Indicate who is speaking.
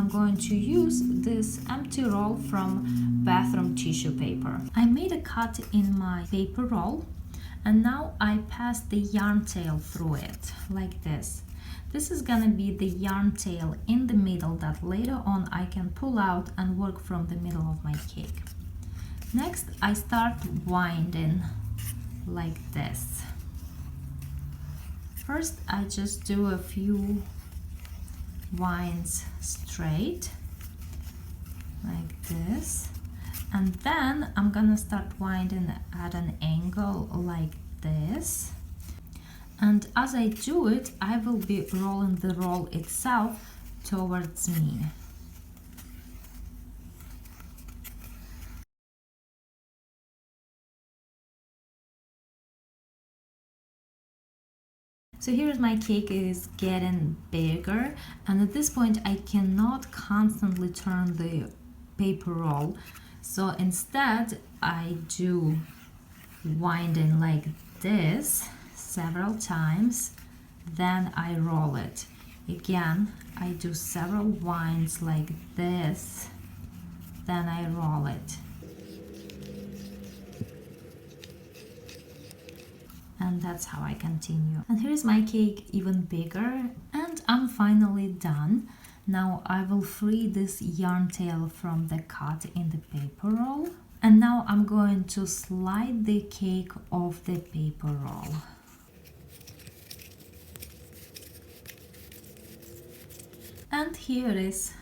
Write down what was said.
Speaker 1: I'm going to use this empty roll from bathroom tissue paper. I made a cut in my paper roll, and now I pass the yarn tail through it like this. This is gonna be the yarn tail in the middle that later on I can pull out and work from the middle of my cake. Next, I start winding like this. First, I just do a few winds straight like this, and then I'm gonna start winding at an angle like this, and as I do it I will be rolling the roll itself towards me. So here's my cake is getting bigger, and at this point I cannot constantly turn the paper roll, so instead I do winding like this several times, then I roll it. Again, I do several winds like this, then I roll it. And that's how I continue. And here's my cake even bigger, and I'm finally done. Now I will free this yarn tail from the cut in the paper roll, and now I'm going to slide the cake off the paper roll. And here it is.